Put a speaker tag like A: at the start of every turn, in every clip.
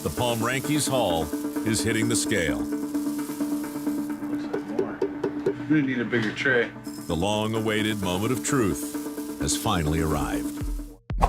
A: The Palm-Ranke's haul is hitting the scale.
B: Looks like more. We're gonna need a bigger tray.
A: The long-awaited moment of truth has finally arrived.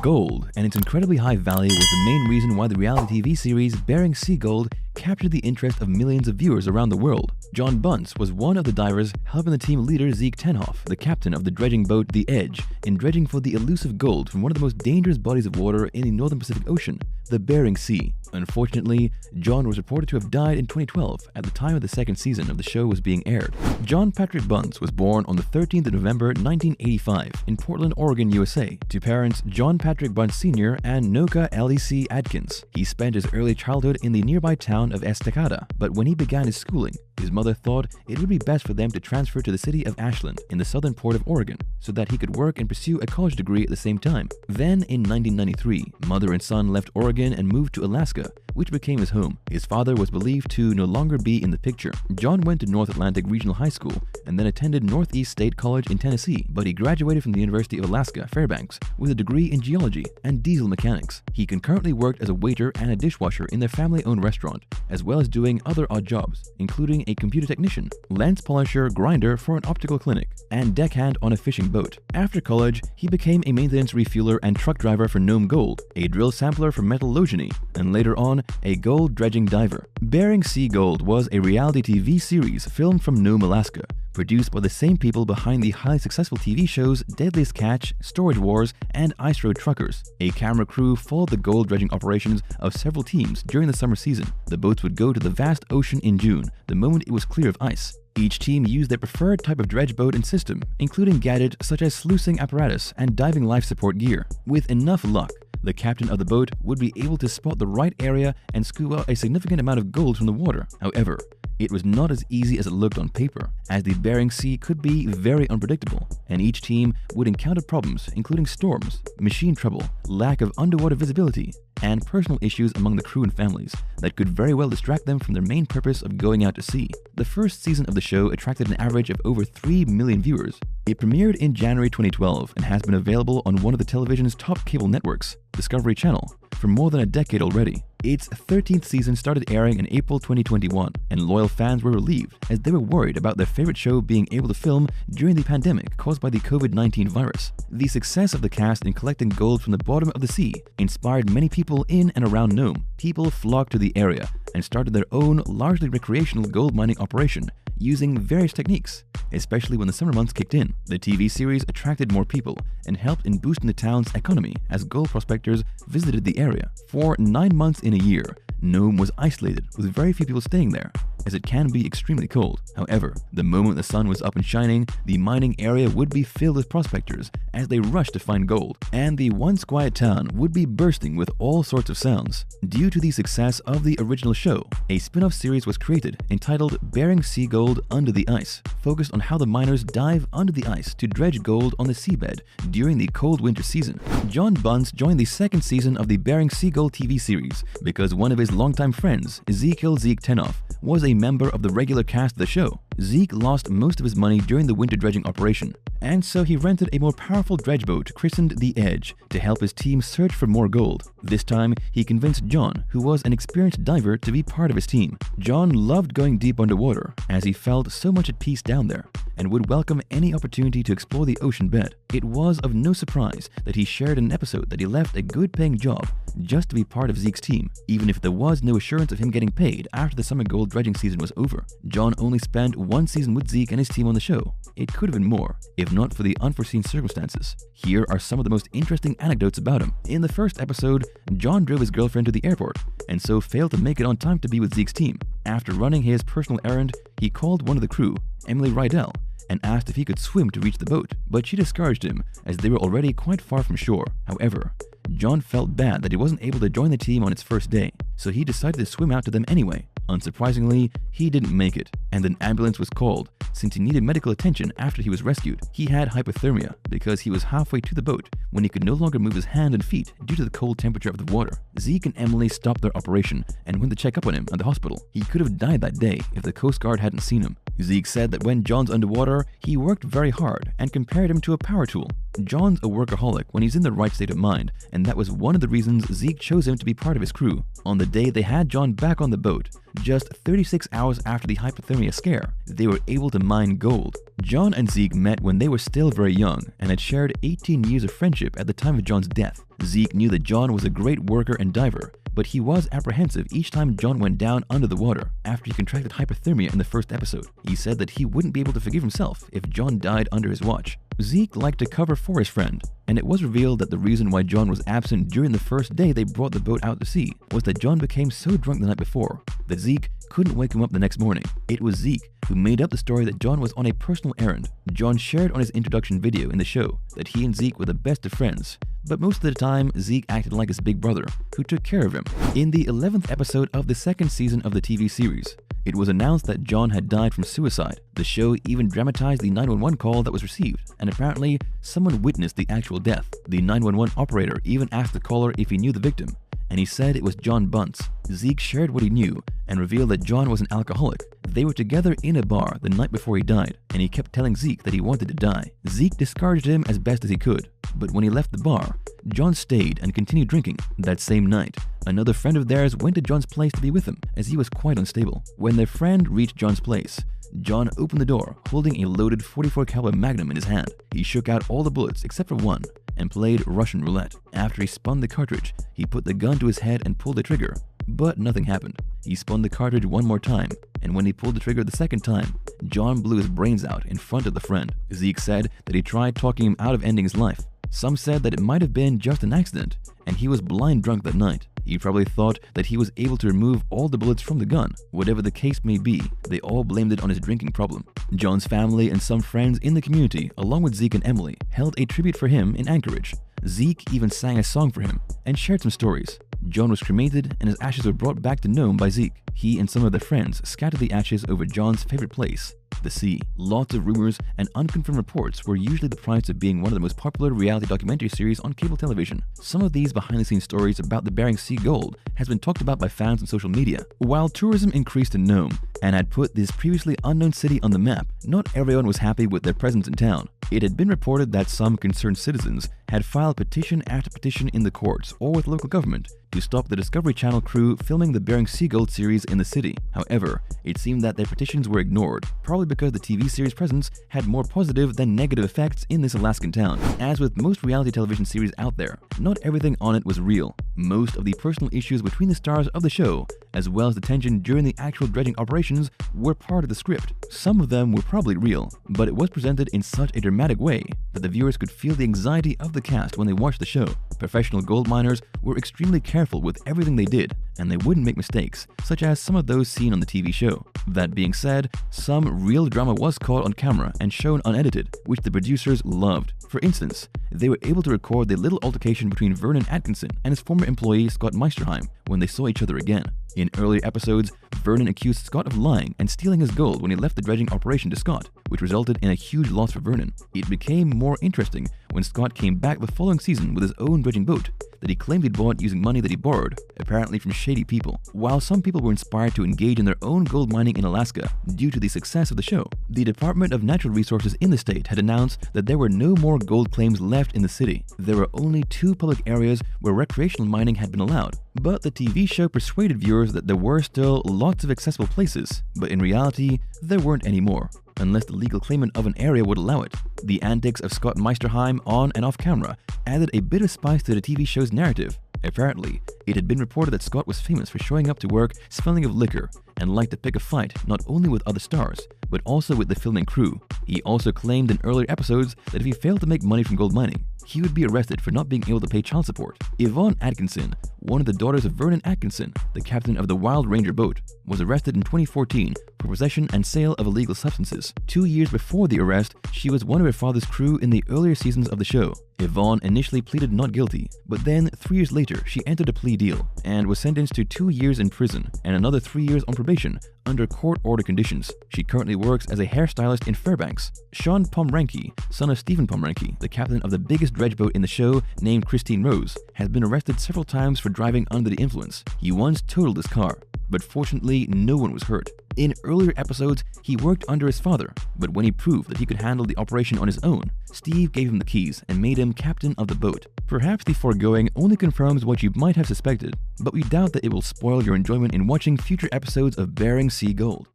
C: Gold and its incredibly high value was the main reason why the reality TV series Bering Sea Gold captured the interest of millions of viewers around the world. John Bunce was one of the divers helping the team leader Zeke Tenhoff, the captain of the dredging boat The Edge, in dredging for the elusive gold from one of the most dangerous bodies of water in the northern Pacific Ocean, the Bering Sea. Unfortunately, John was reported to have died in 2012 at the time of the second season of the show was being aired. John Patrick Bunce was born on the 13th of November 1985 in Portland, Oregon, USA, to parents John Patrick Bunce Sr. and Noka Lec Adkins. He spent his early childhood in the nearby town of Estacada, but when he began his schooling, his mother thought it would be best for them to transfer to the city of Ashland in the southern port of Oregon so that he could work and pursue a college degree at the same time. Then in 1993, mother and son left Oregon and moved to Alaska, which became his home. His father was believed to no longer be in the picture. John went to North Atlantic Regional High School and then attended Northeast State College in Tennessee, but he graduated from the University of Alaska, Fairbanks, with a degree in geology and diesel mechanics. He concurrently worked as a waiter and a dishwasher in their family-owned restaurant, as well as doing other odd jobs, including a computer technician, lens polisher, grinder for an optical clinic, and deckhand on a fishing boat. After college, he became a maintenance refueler and truck driver for Nome Gold, a drill sampler for metallurgy, and later on, a gold dredging diver. Bering Sea Gold was a reality TV series filmed from Nome, Alaska, produced by the same people behind the highly successful TV shows Deadliest Catch, Storage Wars, and Ice Road Truckers. A camera crew followed the gold dredging operations of several teams during the summer season. The boats would go to the vast ocean in June, the moment it was clear of ice. Each team used their preferred type of dredge boat and system, including gadgets such as sluicing apparatus and diving life support gear. With enough luck, the captain of the boat would be able to spot the right area and scoop out a significant amount of gold from the water. However, it was not as easy as it looked on paper, as the Bering Sea could be very unpredictable, and each team would encounter problems including storms, machine trouble, lack of underwater visibility, and personal issues among the crew and families that could very well distract them from their main purpose of going out to sea. The first season of the show attracted an average of over 3 million viewers. It premiered in January 2012 and has been available on one of the television's top cable networks, Discovery Channel, for more than a decade already. Its 13th season started airing in April 2021, and loyal fans were relieved as they were worried about their favorite show being able to film during the pandemic caused by the COVID-19 virus. The success of the cast in collecting gold from the bottom of the sea inspired many people in and around Nome. People flocked to the area and started their own largely recreational gold mining operation using various techniques, especially when the summer months kicked in. The TV series attracted more people and helped in boosting the town's economy as gold prospectors visited the area. For 9 months in a year, Nome was isolated with very few people staying there, as it can be extremely cold. However, the moment the sun was up and shining, the mining area would be filled with prospectors as they rushed to find gold, and the once quiet town would be bursting with all sorts of sounds. Due to the success of the original show, a spin-off series was created entitled Bering Sea Gold Under the Ice, focused on how the miners dive under the ice to dredge gold on the seabed during the cold winter season. John Bunce joined the second season of the Bering Sea Gold TV series because one of his longtime friends, Zeke Tenhoff, was a member of the regular cast of the show. Zeke lost most of his money during the winter dredging operation, and so he rented a more powerful dredge boat christened The Edge to help his team search for more gold. This time, he convinced John, who was an experienced diver, to be part of his team. John loved going deep underwater, as he felt so much at peace down there, and would welcome any opportunity to explore the ocean bed. It was of no surprise that he shared in an episode that he left a good-paying job just to be part of Zeke's team, even if there was no assurance of him getting paid after the summer gold dredging season was over. John only spent 1 season with Zeke and his team on the show. It could have been more, if not for the unforeseen circumstances. Here are some of the most interesting anecdotes about him. In the first episode, John drove his girlfriend to the airport, and so failed to make it on time to be with Zeke's team. After running his personal errand, he called one of the crew, Emily Rydell, and asked if he could swim to reach the boat, but she discouraged him as they were already quite far from shore. However, John felt bad that he wasn't able to join the team on its first day, so he decided to swim out to them anyway. Unsurprisingly, he didn't make it, and an ambulance was called since he needed medical attention after he was rescued. He had hypothermia because he was halfway to the boat when he could no longer move his hand and feet due to the cold temperature of the water. Zeke and Emily stopped their operation and went to check up on him at the hospital. He could have died that day if the Coast Guard hadn't seen him. Zeke said that when John's underwater, he worked very hard and compared him to a power tool. John's a workaholic when he's in the right state of mind, and that was one of the reasons Zeke chose him to be part of his crew. On the day they had John back on the boat, just 36 hours after the hypothermia scare, they were able to mine gold. John and Zeke met when they were still very young and had shared 18 years of friendship at the time of John's death. Zeke knew that John was a great worker and diver, but he was apprehensive each time John went down under the water after he contracted hypothermia in the first episode. He said that he wouldn't be able to forgive himself if John died under his watch. Zeke liked to cover for his friend, and it was revealed that the reason why John was absent during the first day they brought the boat out to sea was that John became so drunk the night before that Zeke couldn't wake him up the next morning. It was Zeke who made up the story that John was on a personal errand. John shared on his introduction video in the show that he and Zeke were the best of friends, but most of the time Zeke acted like his big brother who took care of him. In the 11th episode of the second season of the TV series, it was announced that John had died from suicide. The show even dramatized the 911 call that was received, and apparently someone witnessed the actual death. The 911 operator even asked the caller if he knew the victim, and he said it was John Bunce. Zeke shared what he knew and revealed that John was an alcoholic. They were together in a bar the night before he died, and he kept telling Zeke that he wanted to die. Zeke discouraged him as best as he could, but when he left the bar, John stayed and continued drinking. That same night, another friend of theirs went to John's place to be with him, as he was quite unstable. When their friend reached John's place, John opened the door holding a loaded 44 caliber Magnum in his hand. He shook out all the bullets except for one and played Russian roulette. After he spun the cartridge, he put the gun to his head and pulled the trigger, but nothing happened. He spun the cartridge one more time, and when he pulled the trigger the second time, John blew his brains out in front of the friend. Zeke said that he tried talking him out of ending his life. Some said that it might have been just an accident, and he was blind drunk that night. He probably thought that he was able to remove all the bullets from the gun. Whatever the case may be, they all blamed it on his drinking problem. John's family and some friends in the community, along with Zeke and Emily, held a tribute for him in Anchorage. Zeke even sang a song for him and shared some stories. John was cremated and his ashes were brought back to Nome by Zeke. He and some of their friends scattered the ashes over John's favorite place, the sea. Lots of rumors and unconfirmed reports were usually the price of being one of the most popular reality documentary series on cable television. Some of these behind-the-scenes stories about the Bering Sea Gold has been talked about by fans on social media. While tourism increased in Nome and had put this previously unknown city on the map, not everyone was happy with their presence in town. It had been reported that some concerned citizens had filed petition after petition in the courts or with local government to stop the Discovery Channel crew filming the Bering Sea Gold series in the city. However, it seemed that their petitions were ignored, probably because the TV series' presence had more positive than negative effects in this Alaskan town. As with most reality television series out there, not everything on it was real. Most of the personal issues between the stars of the show, as well as the tension during the actual dredging operations, were part of the script. Some of them were probably real, but it was presented in such a dramatic way that the viewers could feel the anxiety of the cast when they watched the show. Professional gold miners were extremely careful with everything they did, and they wouldn't make mistakes, such as some of those seen on the TV show. That being said, some real drama was caught on camera and shown unedited, which the producers loved. For instance, they were able to record the little altercation between Vernon Atkinson and his former employee Scott Meisterheim when they saw each other again. In earlier episodes, Vernon accused Scott of lying and stealing his gold when he left the dredging operation to Scott, which resulted in a huge loss for Vernon. It became more interesting when Scott came back the following season with his own dredging boat that he claimed he'd bought using money that he borrowed, apparently from shady people. While some people were inspired to engage in their own gold mining in Alaska due to the success of the show, the Department of Natural Resources in the state had announced that there were no more gold claims left in the city. There were only 2 public areas where recreational mining had been allowed. But the TV show persuaded viewers that there were still lots of accessible places, but in reality, there weren't anymore, unless the legal claimant of an area would allow it. The antics of Scott Meisterheim on and off camera added a bit of spice to the TV show's narrative. Apparently, it had been reported that Scott was famous for showing up to work smelling of liquor and liked to pick a fight not only with other stars, but also with the filming crew. He also claimed in earlier episodes that if he failed to make money from gold mining, he would be arrested for not being able to pay child support. Yvonne Atkinson, one of the daughters of Vernon Atkinson, the captain of the Wild Ranger boat, was arrested in 2014 for possession and sale of illegal substances. 2 years before the arrest, she was one of her father's crew in the earlier seasons of the show. Yvonne initially pleaded not guilty, but then 3 years later she entered a plea deal and was sentenced to 2 years in prison and another 3 years on probation under court order conditions. She currently works as a hairstylist in Fairbanks. Sean Pomrenke, son of Stephen Pomrenke, the captain of the biggest dredge boat in the show named Christine Rose, has been arrested several times for driving under the influence. He once totaled his car, but fortunately no one was hurt. In earlier episodes, he worked under his father, but when he proved that he could handle the operation on his own, Steve gave him the keys and made him captain of the boat. Perhaps the foregoing only confirms what you might have suspected, but we doubt that it will spoil your enjoyment in watching future episodes of Bering Sea Gold.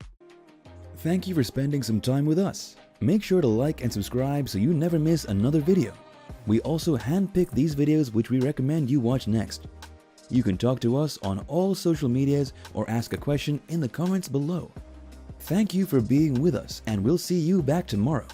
C: Thank you for spending some time with us. Make sure to like and subscribe so you never miss another video. We also handpick these videos which we recommend you watch next. You can talk to us on all social medias or ask a question in the comments below. Thank you for being with us, and we'll see you back tomorrow.